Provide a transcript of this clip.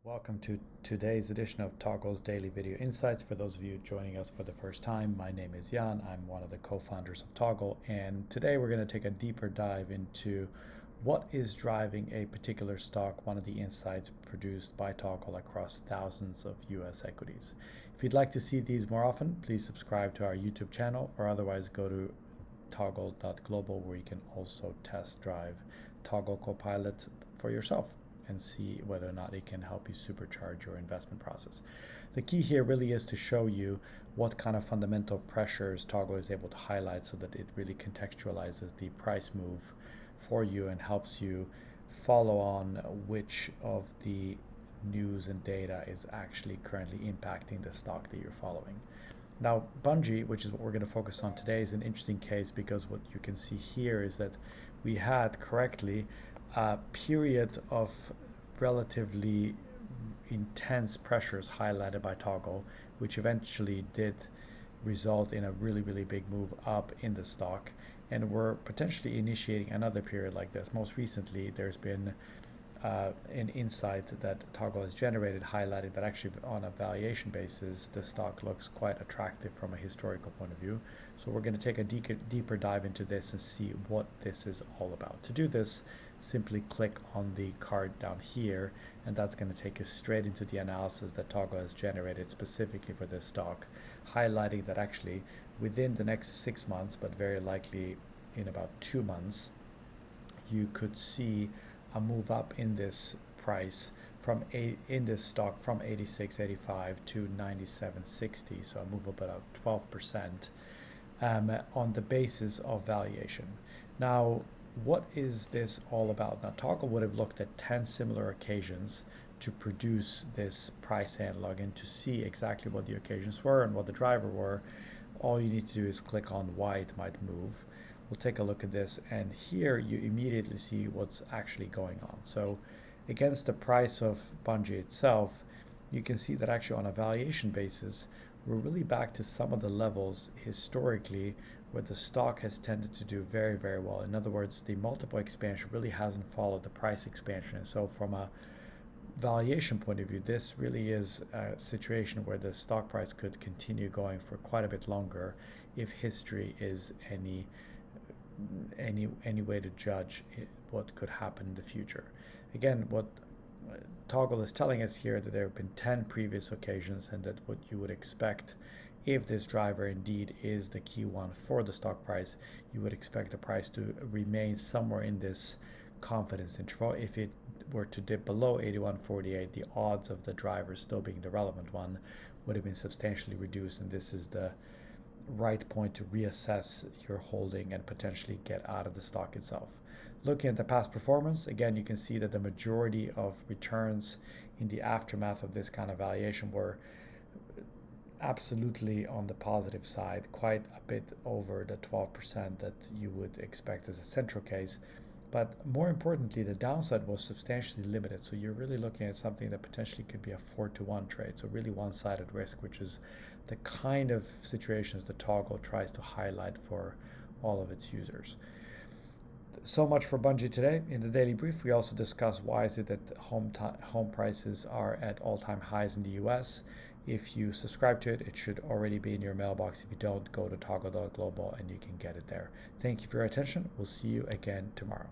Welcome to today's edition of Toggle's Daily Video Insights. For those of you joining us for the first time, my name is Jan. I'm one of the co-founders of Toggle, and today we're going to take a deeper dive into what is driving a particular stock, one of the insights produced by Toggle across thousands of US equities. If you'd like to see these more often, please subscribe to our YouTube channel or otherwise go to toggle.global, where you can also test drive Toggle Copilot for yourself and see whether or not it can help you supercharge your investment process. The key here really is to show you what kind of fundamental pressures Toggle is able to highlight so that it really contextualizes the price move for you and helps you follow on which of the news and data is actually currently impacting the stock that you're following. Now, Bunge, which is what we're going to focus on today, is an interesting case because what you can see here is that we had correctly a period of relatively intense pressures highlighted by Toggle, which eventually did result in a really big move up in the stock, and we're potentially initiating another period like this. Most recently, there's been an insight that Toggle has generated highlighting that actually on a valuation basis the stock looks quite attractive from a historical point of view. So we're going to take a deeper dive into this and see what this is all about. To do this, simply click on the card down here, and that's going to take us straight into the analysis that Toggle has generated specifically for this stock, highlighting that actually within the next 6 months, but very likely in about 2 months, you could see a move up in this price in this stock from 86.85 to 97.60, so a move up about 12% on the basis of valuation. Now, what is this all about? Now, Toggle would have looked at 10 similar occasions to produce this price analog and to see exactly what the occasions were and what the driver were. All you need to do is click on why it might move. We'll take a look at this, and here you immediately see what's actually going on. So against the price of Bunge itself, you can see that actually on a valuation basis, we're really back to some of the levels historically where the stock has tended to do very well. In other words, the multiple expansion really hasn't followed the price expansion. And so from a valuation point of view, this really is a situation where the stock price could continue going for quite a bit longer if history is any way to judge what could happen in the future. Again, what Toggle is telling us here that there have been 10 previous occasions, and that what you would expect if this driver indeed is the key one for the stock price, you would expect the price to remain somewhere in this confidence interval. If it were to dip below 81.48, the odds of the driver still being the relevant one would have been substantially reduced, and this is the right point to reassess your holding and potentially get out of the stock itself. Looking at the past performance, again, you can see that the majority of returns in the aftermath of this kind of valuation were absolutely on the positive side, quite a bit over the 12% that you would expect as a central case. But more importantly, the downside was substantially limited. So you're really looking at something that potentially could be a 4-to-1 trade. So really one-sided risk, which is the kind of situations that Toggle tries to highlight for all of its users. So much for Bunge today. In the daily brief, we also discuss why is it that home prices are at all-time highs in the US. If you subscribe to it, it should already be in your mailbox. If you don't, go to toggle.global and you can get it there. Thank you for your attention. We'll see you again tomorrow.